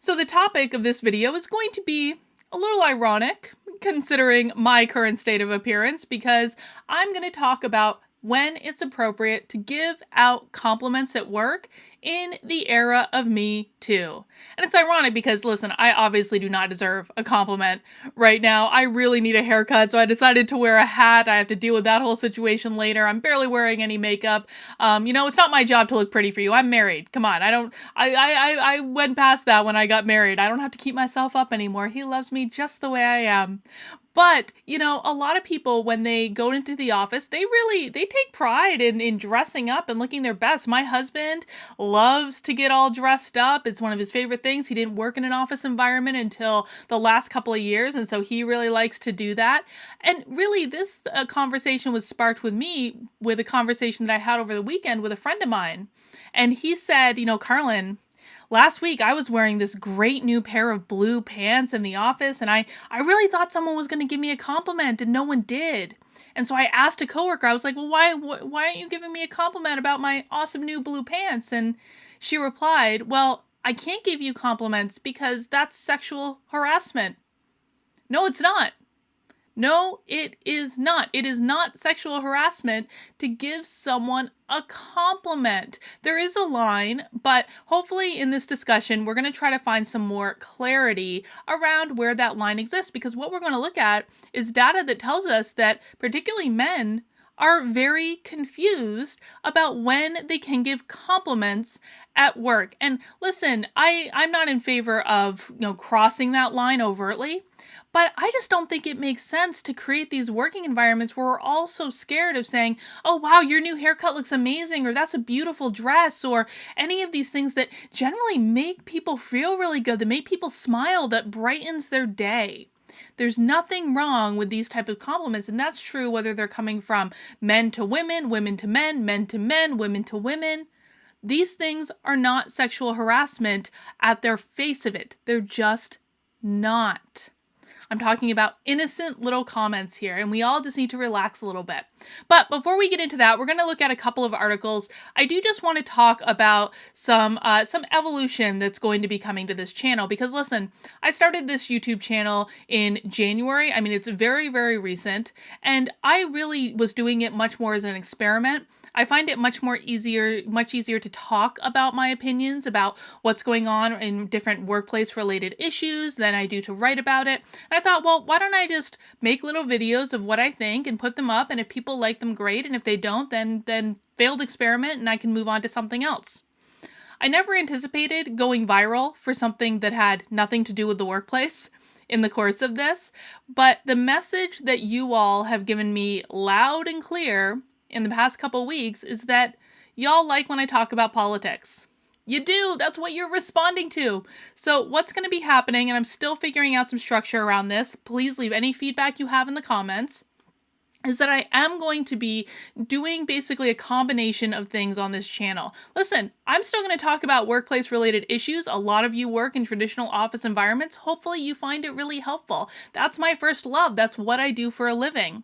So the topic of this video is going to be a little ironic considering my current state of appearance, because I'm going to talk about when it's appropriate to give out compliments at work in the era of Me Too. And it's ironic because, listen, I obviously do not deserve a compliment right now. I really need a haircut, so I decided to wear a hat. I have to deal with that whole situation later. I'm barely wearing any makeup. It's not my job to look pretty for you. I'm married. Come on. I went past that when I got married. I don't have to keep myself up anymore. He loves me just the way I am. But, a lot of people, when they go into the office, they take pride in dressing up and looking their best. My husband loves to get all dressed up. It's one of his favorite things. He didn't work in an office environment until the last couple of years, and so he really likes to do that. And really, this conversation was sparked with me with a conversation that I had over the weekend with a friend of mine. And he said, Carlin, last week, I was wearing this great new pair of blue pants in the office, and I really thought someone was going to give me a compliment, and no one did. And so I asked a coworker, I was like, well, why aren't you giving me a compliment about my awesome new blue pants? And she replied, well, I can't give you compliments because that's sexual harassment. No, it's not. No, it is not. It is not sexual harassment to give someone a compliment. There is a line, but hopefully in this discussion, we're going to try to find some more clarity around where that line exists, because what we're going to look at is data that tells us that particularly men are very confused about when they can give compliments at work. And listen, I'm not in favor of, crossing that line overtly, but I just don't think it makes sense to create these working environments where we're all so scared of saying, oh, wow, your new haircut looks amazing, or that's a beautiful dress, or any of these things that generally make people feel really good, that make people smile, that brightens their day. There's nothing wrong with these type of compliments, and that's true whether they're coming from men to women, women to men, men to men, women to women. These things are not sexual harassment at their face of it. They're just not. I'm talking about innocent little comments here, and we all just need to relax a little bit. But before we get into that, we're going to look at a couple of articles. I do just want to talk about some evolution that's going to be coming to this channel, because listen, I started this YouTube channel in January. I mean, it's very, very recent, and I really was doing it much more as an experiment. I find it much easier to talk about my opinions about what's going on in different workplace-related issues than I do to write about it. And I thought, well, why don't I just make little videos of what I think and put them up, and if people like them, great, and if they don't, then failed experiment, and I can move on to something else. I never anticipated going viral for something that had nothing to do with the workplace in the course of this, but the message that you all have given me loud and clear in the past couple weeks is that y'all like when I talk about politics. You do. That's what you're responding to. So what's going to be happening, and I'm still figuring out some structure around this, please leave any feedback you have in the comments, is that I am going to be doing basically a combination of things on this channel. Listen, I'm still going to talk about workplace-related issues. A lot of you work in traditional office environments. Hopefully you find it really helpful. That's my first love. That's what I do for a living.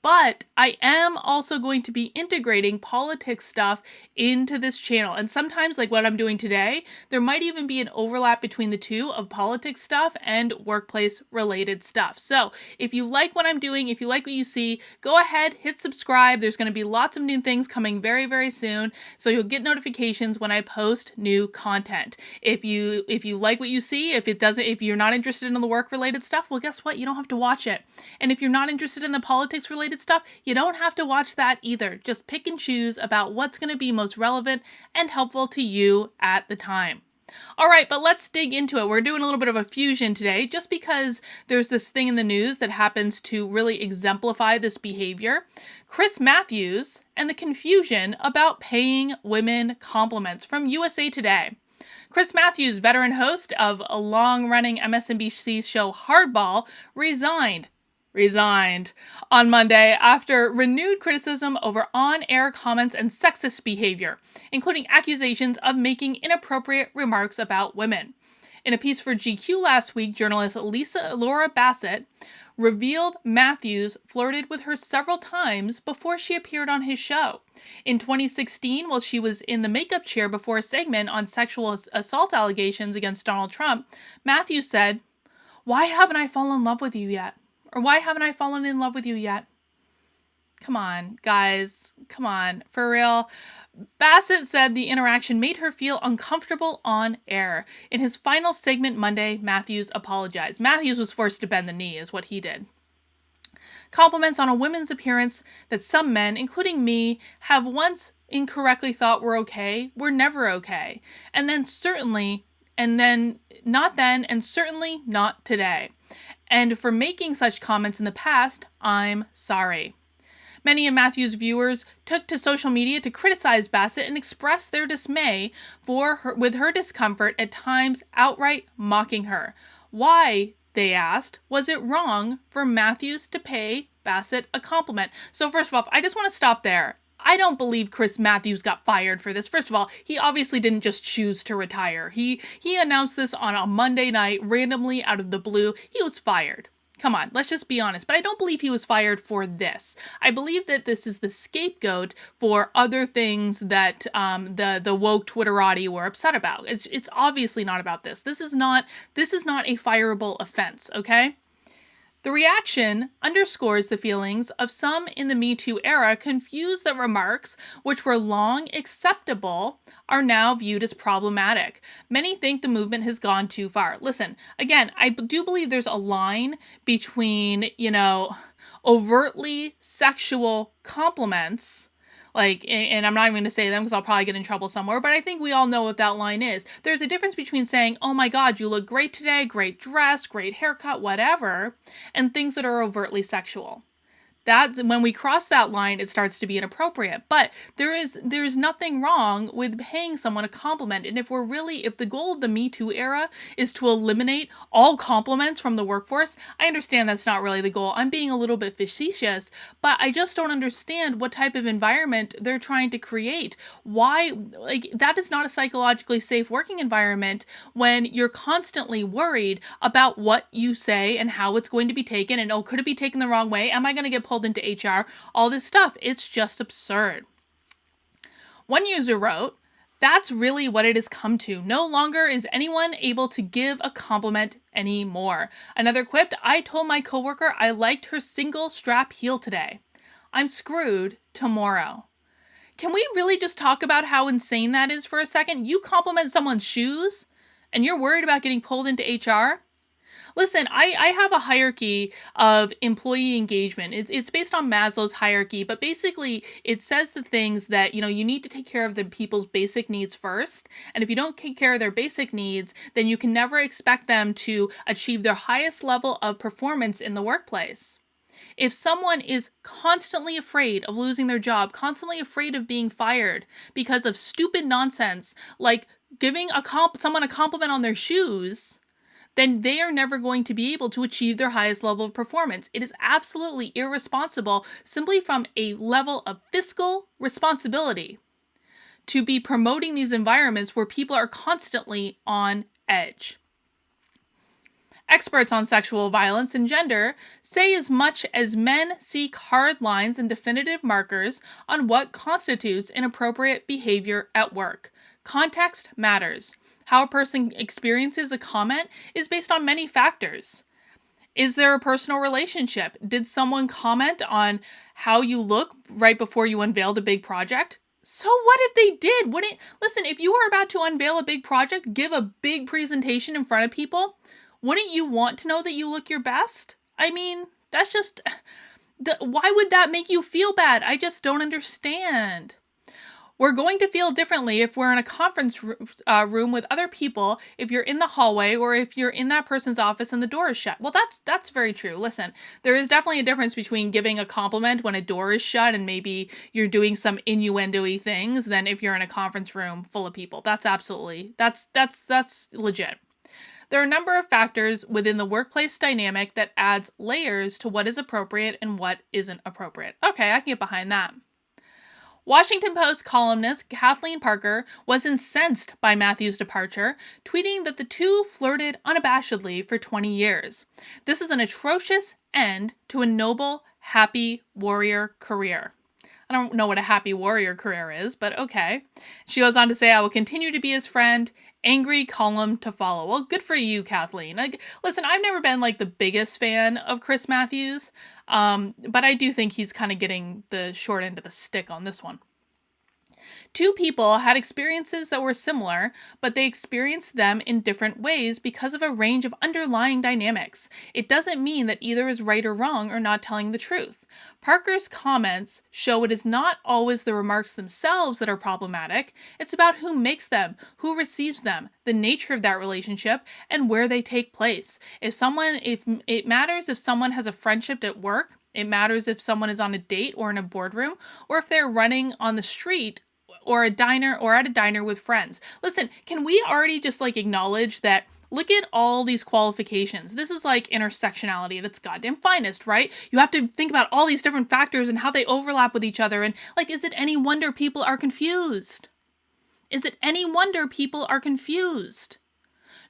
But I am also going to be integrating politics stuff into this channel. And sometimes, like what I'm doing today, there might even be an overlap between the two of politics stuff and workplace-related stuff. So if you like what I'm doing, if you like what you see, go ahead, hit subscribe. There's going to be lots of new things coming very, very soon. So you'll get notifications when I post new content. If you like what you see, if you're not interested in the work-related stuff, well, guess what? You don't have to watch it. And if you're not interested in the politics-related stuff, you don't have to watch that either. Just pick and choose about what's going to be most relevant and helpful to you at the time. All right, but let's dig into it. We're doing a little bit of a fusion today just because there's this thing in the news that happens to really exemplify this behavior. Chris Matthews and the confusion about paying women compliments from USA Today. Chris Matthews, veteran host of a long-running MSNBC show Hardball, resigned on Monday after renewed criticism over on-air comments and sexist behavior, including accusations of making inappropriate remarks about women. In a piece for GQ last week, journalist Laura Bassett revealed Matthews flirted with her several times before she appeared on his show. In 2016, while she was in the makeup chair before a segment on sexual assault allegations against Donald Trump, Matthews said, "Why haven't I fallen in love with you yet?" Or "Why haven't I fallen in love with you yet?" Come on, guys. Come on. For real. Bassett said the interaction made her feel uncomfortable on air. In his final segment Monday, Matthews apologized. Matthews was forced to bend the knee, is what he did. Compliments on a woman's appearance that some men, including me, have once incorrectly thought were okay, were never okay. And certainly not today. And for making such comments in the past, I'm sorry. Many of Matthews' viewers took to social media to criticize Bassett and express their dismay with her discomfort, at times outright mocking her. Why, they asked, was it wrong for Matthews to pay Bassett a compliment? So first of all, I just want to stop there. I don't believe Chris Matthews got fired for this. First of all, he obviously didn't just choose to retire. He announced this on a Monday night, randomly out of the blue. He was fired. Come on, let's just be honest. But I don't believe he was fired for this. I believe that this is the scapegoat for other things that the woke Twitterati were upset about. It's obviously not about this. This is not a fireable offense, okay? The reaction underscores the feelings of some in the MeToo era confused that remarks, which were long acceptable, are now viewed as problematic. Many think the movement has gone too far. Listen, again, I do believe there's a line between, overtly sexual compliments, and I'm not even going to say them because I'll probably get in trouble somewhere, but I think we all know what that line is. There's a difference between saying, "Oh my God, you look great today, great dress, great haircut, whatever," and things that are overtly sexual. That when we cross that line, it starts to be inappropriate. But there's nothing wrong with paying someone a compliment. And if the goal of the Me Too era is to eliminate all compliments from the workforce, I understand that's not really the goal. I'm being a little bit facetious, but I just don't understand what type of environment they're trying to create. Why, that is not a psychologically safe working environment when you're constantly worried about what you say and how it's going to be taken. And, could it be taken the wrong way? Am I going to get pulled into HR, all this stuff? It's just absurd. One user wrote, "That's really what it has come to. No longer is anyone able to give a compliment anymore." Another quipped, "I told my coworker I liked her single strap heel today. I'm screwed tomorrow." Can we really just talk about how insane that is for a second? You compliment someone's shoes and you're worried about getting pulled into HR? Listen, I have a hierarchy of employee engagement. It's based on Maslow's hierarchy, but basically it says the things that, you need to take care of the people's basic needs first. And if you don't take care of their basic needs, then you can never expect them to achieve their highest level of performance in the workplace. If someone is constantly afraid of losing their job, constantly afraid of being fired because of stupid nonsense, like giving someone a compliment on their shoes, then they are never going to be able to achieve their highest level of performance. It is absolutely irresponsible, simply from a level of fiscal responsibility, to be promoting these environments where people are constantly on edge. Experts on sexual violence and gender say as much as men seek hard lines and definitive markers on what constitutes inappropriate behavior at work. Context matters. How a person experiences a comment is based on many factors. Is there a personal relationship? Did someone comment on how you look right before you unveiled a big project? So what if they did? Listen, if you were about to unveil a big project, give a big presentation in front of people, wouldn't you want to know that you look your best? I mean, that's just... why would that make you feel bad? I just don't understand. We're going to feel differently if we're in a conference room with other people, if you're in the hallway, or if you're in that person's office and the door is shut. Well, that's very true. Listen, there is definitely a difference between giving a compliment when a door is shut and maybe you're doing some innuendo-y things than if you're in a conference room full of people. That's legit. There are a number of factors within the workplace dynamic that adds layers to what is appropriate and what isn't appropriate. Okay, I can get behind that. Washington Post columnist Kathleen Parker was incensed by Matthews' departure, tweeting that the two flirted unabashedly for 20 years. This is an atrocious end to a noble, happy warrior career. I don't know what a happy warrior career is, but okay. She goes on to say, I will continue to be his friend. Angry column to follow. Well, good for you, Kathleen. Listen, I've never been like the biggest fan of Chris Matthews, but I do think he's kind of getting the short end of the stick on this one. Two people had experiences that were similar, but they experienced them in different ways because of a range of underlying dynamics. It doesn't mean that either is right or wrong or not telling the truth. Parker's comments show it is not always the remarks themselves that are problematic. It's about who makes them, who receives them, the nature of that relationship, and where they take place. If it matters if someone has a friendship at work, it matters if someone is on a date or in a boardroom, or if they're running on the street or a diner or at a diner with friends. Listen, can we already just acknowledge that look at all these qualifications. This is intersectionality at its goddamn finest, right? You have to think about all these different factors and how they overlap with each other. And is it any wonder people are confused? Is it any wonder people are confused?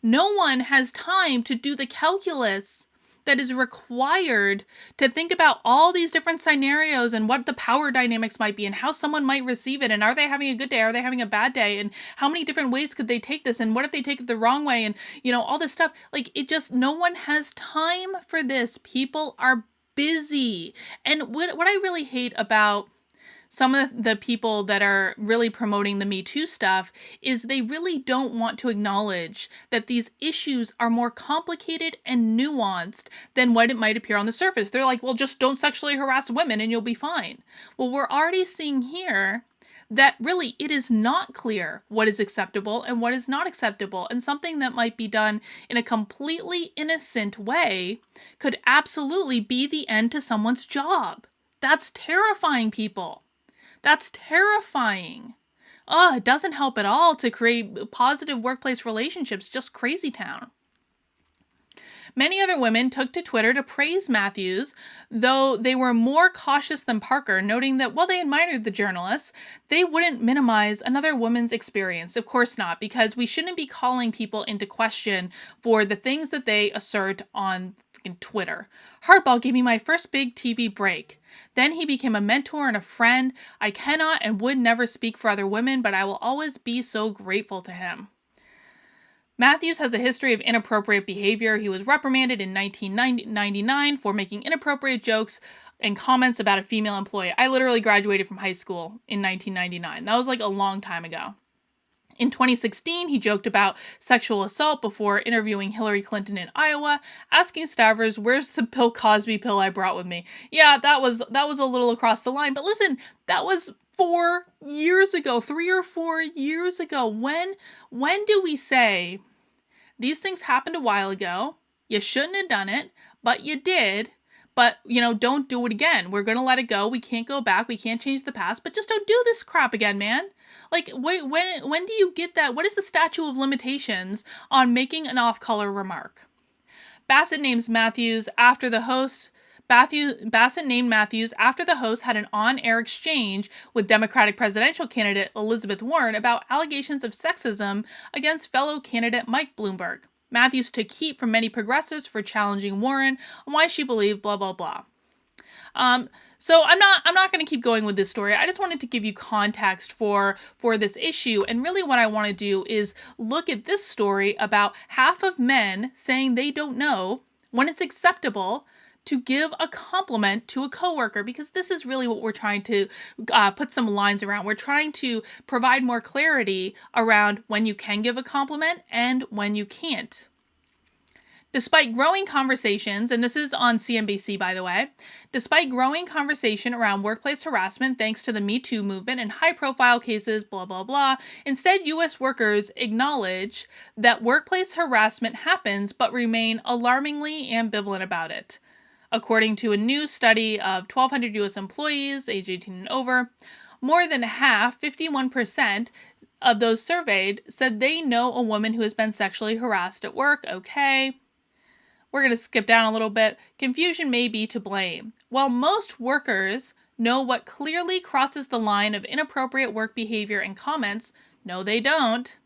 No one has time to do the calculus that is required to think about all these different scenarios and what the power dynamics might be and how someone might receive it and are they having a good day, are they having a bad day, and how many different ways could they take this and what if they take it the wrong way, and all this stuff. No one has time for this. People are busy. And what I really hate about some of the people that are really promoting the Me Too stuff is they really don't want to acknowledge that these issues are more complicated and nuanced than what it might appear on the surface. They're like, well, just don't sexually harass women and you'll be fine. Well, we're already seeing here that really it is not clear what is acceptable and what is not acceptable, and something that might be done in a completely innocent way could absolutely be the end to someone's job. That's terrifying, people. That's terrifying. It doesn't help at all to create positive workplace relationships, just crazy town. Many other women took to Twitter to praise Matthews, though they were more cautious than Parker, noting that while they admired the journalists, they wouldn't minimize another woman's experience. Of course not, because we shouldn't be calling people into question for the things that they assert on Twitter. Hardball gave me my first big TV break. Then he became a mentor and a friend. I cannot and would never speak for other women, but I will always be so grateful to him. Matthews has a history of inappropriate behavior. He was reprimanded in 1999 for making inappropriate jokes and comments about a female employee. I literally graduated from high school in 1999. That was a long time ago. In 2016, he joked about sexual assault before interviewing Hillary Clinton in Iowa, asking staffers, "Where's the Bill Cosby pill I brought with me?" Yeah, that was a little across the line. But listen, that was 4 years ago, 3 or 4 years ago. When do we say these things happened a while ago? You shouldn't have done it, but you did. But, don't do it again. We're going to let it go. We can't go back. We can't change the past. But just don't do this crap again, man. When do you get that? What is the statute of limitations on making an off-color remark? Bassett named Matthews after the host had an on-air exchange with Democratic presidential candidate Elizabeth Warren about allegations of sexism against fellow candidate Mike Bloomberg. Matthews took heat from many progressives for challenging Warren on why she believed blah, blah, blah. So I'm not going to keep going with this story. I just wanted to give you context for this issue. And really what I want to do is look at this story about half of men saying they don't know when it's acceptable to give a compliment to a coworker, because this is really what we're trying to put some lines around. We're trying to provide more clarity around when you can give a compliment and when you can't. Despite growing conversations, and this is on CNBC, by the way, despite growing conversation around workplace harassment thanks to the Me Too movement and high-profile cases, blah, blah, blah, instead, U.S. workers acknowledge that workplace harassment happens but remain alarmingly ambivalent about it. According to a new study of 1,200 U.S. employees age 18 and over, more than half, 51%, of those surveyed said they know a woman who has been sexually harassed at work. Okay. We're going to skip down a little bit. Confusion may be to blame. While most workers know what clearly crosses the line of inappropriate work behavior and comments. No, they don't.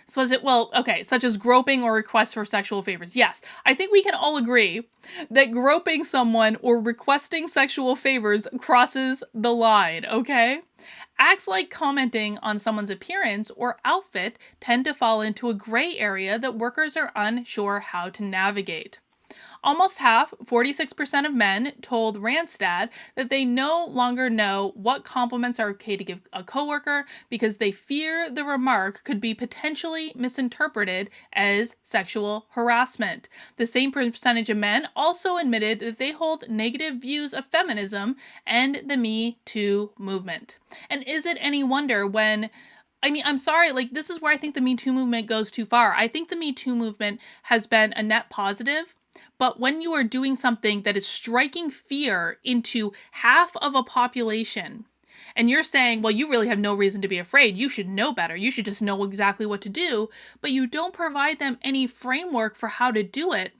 So is it, well, okay, such as groping or requests for sexual favors. Yes, I think we can all agree that groping someone or requesting sexual favors crosses the line, okay? Acts like commenting on someone's appearance or outfit tend to fall into a gray area that workers are unsure how to navigate. Almost half, 46% of men, told Randstad that they no longer know what compliments are okay to give a coworker because they fear the remark could be potentially misinterpreted as sexual harassment. The same percentage of men also admitted that they hold negative views of feminism and the Me Too movement. And is it any wonder when I'm sorry, this is where I think the Me Too movement goes too far. I think the Me Too movement has been a net positive, but when you are doing something that is striking fear into half of a population, and you're saying, well, you really have no reason to be afraid, you should know better, you should just know exactly what to do, but you don't provide them any framework for how to do it,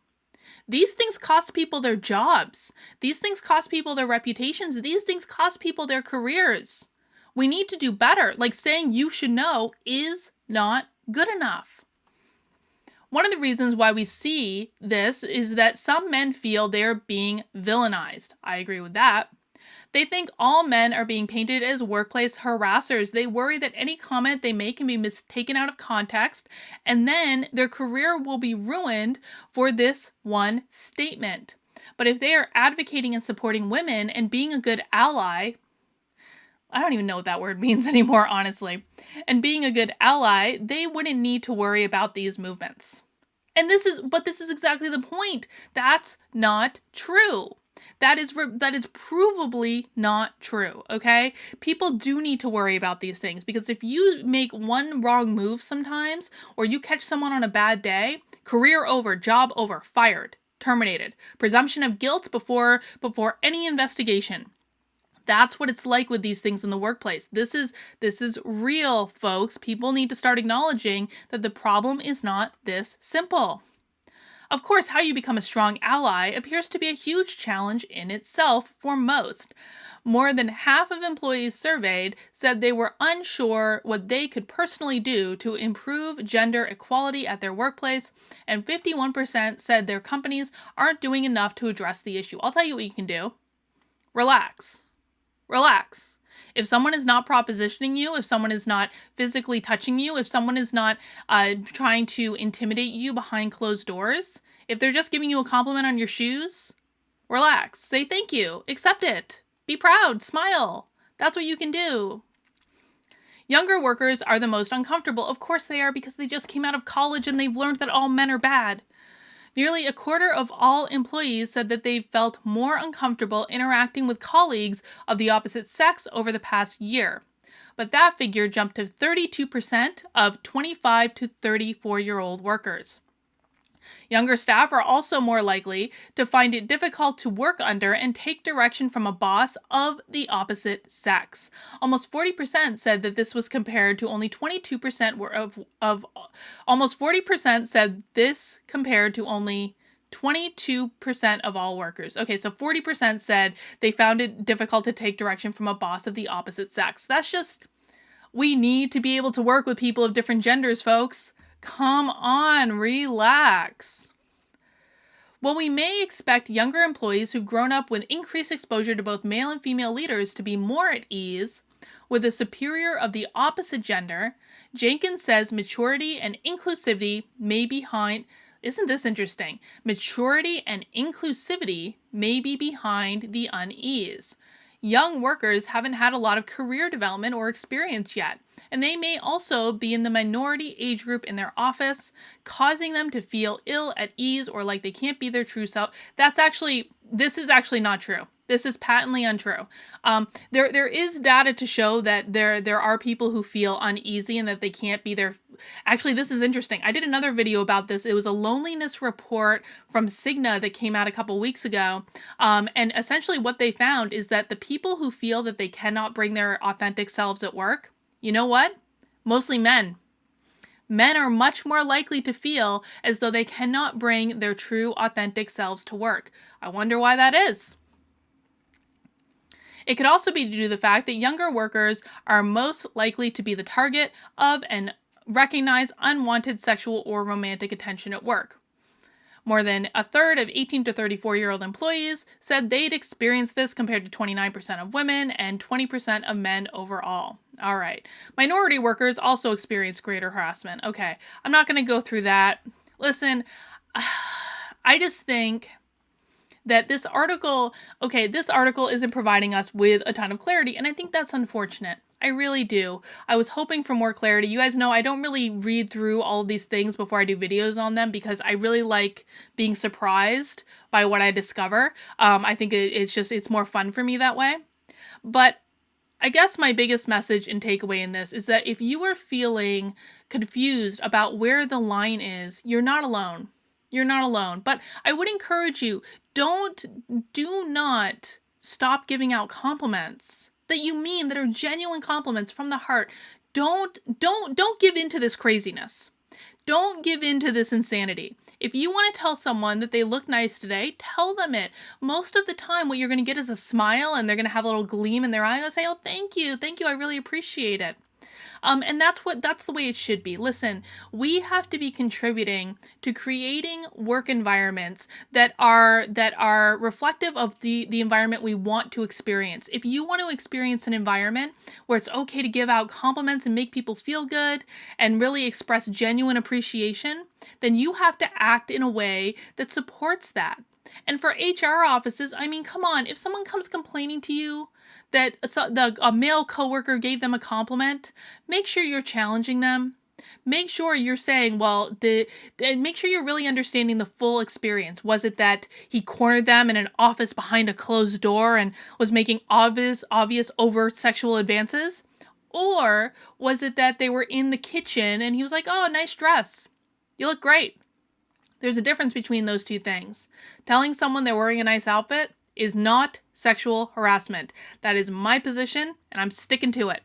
these things cost people their jobs. These things cost people their reputations. These things cost people their careers. We need to do better. Saying you should know is not good enough. One of the reasons why we see this is that some men feel they're being villainized. I agree with that. They think all men are being painted as workplace harassers. They worry that any comment they make can be taken out of context, and then their career will be ruined for this one statement. But if they are advocating and supporting women and being a good ally, I don't even know what that word means anymore, honestly. And being a good ally, they wouldn't need to worry about these movements. And this is exactly the point. That's not true. That is provably not true, okay? People do need to worry about these things because if you make one wrong move sometimes, or you catch someone on a bad day, career over, job over, fired, terminated, presumption of guilt before any investigation. That's what it's like with these things in the workplace. This is real, folks. People need to start acknowledging that the problem is not this simple. Of course, how you become a strong ally appears to be a huge challenge in itself for most. More than half of employees surveyed said they were unsure what they could personally do to improve gender equality at their workplace, and 51% said their companies aren't doing enough to address the issue. I'll tell you what you can do. Relax. Relax. If someone is not propositioning you, if someone is not physically touching you, if someone is not trying to intimidate you behind closed doors, if they're just giving you a compliment on your shoes, relax. Say thank you. Accept it. Be proud. Smile. That's what you can do. Younger workers are the most uncomfortable. Of course they are, because they just came out of college and they've learned that all men are bad. Nearly a quarter of all employees said that they felt more uncomfortable interacting with colleagues of the opposite sex over the past year. But that figure jumped to 32% of 25 to 34-year-old workers. Younger staff are also more likely to find it difficult to work under and take direction from a boss of the opposite sex. Almost 40% said that this was compared to only 22% almost 40% said this compared to only 22% of all workers. Okay, so 40% said they found it difficult to take direction from a boss of the opposite sex. That's just, we need to be able to work with people of different genders, folks. Come on, relax. While we may expect younger employees who've grown up with increased exposure to both male and female leaders to be more at ease with a superior of the opposite gender, Jenkins says maturity and inclusivity may be behind. Isn't this interesting? Maturity and inclusivity may be behind the unease. Young workers haven't had a lot of career development or experience yet, and they may also be in the minority age group in their office, causing them to feel ill at ease or like they can't be their true self. This is actually not true. This is patently untrue. There is data to show that there are people who feel uneasy and that they can't be their. Actually, this is interesting. I did another video about this. It was a loneliness report from Cigna that came out a couple weeks ago. And essentially what they found is that the people who feel that they cannot bring their authentic selves at work, you know what? Mostly men. Men are much more likely to feel as though they cannot bring their true authentic selves to work. I wonder why that is. It could also be due to the fact that younger workers are most likely to be the target of and recognize unwanted sexual or romantic attention at work. More than a third of 18 to 34-year-old employees said they'd experienced this, compared to 29% of women and 20% of men overall. All right. Minority workers also experience greater harassment. Okay, I'm not going to go through that. Listen, I just think that this article isn't providing us with a ton of clarity, and I think that's unfortunate. I really do. I was hoping for more clarity. You guys know I don't really read through all of these things before I do videos on them, because I really like being surprised by what I discover. I think it's more fun for me that way. But I guess my biggest message and takeaway in this is that if you are feeling confused about where the line is, you're not alone. You're not alone. But I would encourage you, do not stop giving out compliments that you mean, that are genuine compliments from the heart. Don't give in to this craziness. Don't give in to this insanity. If you want to tell someone that they look nice today, tell them it. Most of the time, what you're going to get is a smile, and they're going to have a little gleam in their eye and say, "Oh, thank you, I really appreciate it." And that's the way it should be. Listen, we have to be contributing to creating work environments that are reflective of the environment we want to experience. If you want to experience an environment where it's okay to give out compliments and make people feel good and really express genuine appreciation, then you have to act in a way that supports that. And for HR offices, I mean, come on, if someone comes complaining to you that a male coworker gave them a compliment, make sure you're challenging them. Make sure you're saying, make sure you're really understanding the full experience. Was it that he cornered them in an office behind a closed door and was making obvious overt sexual advances? Or was it that they were in the kitchen and he was like, "Oh, nice dress. You look great"? There's a difference between those two things. Telling someone they're wearing a nice outfit is not sexual harassment. That is my position, and I'm sticking to it.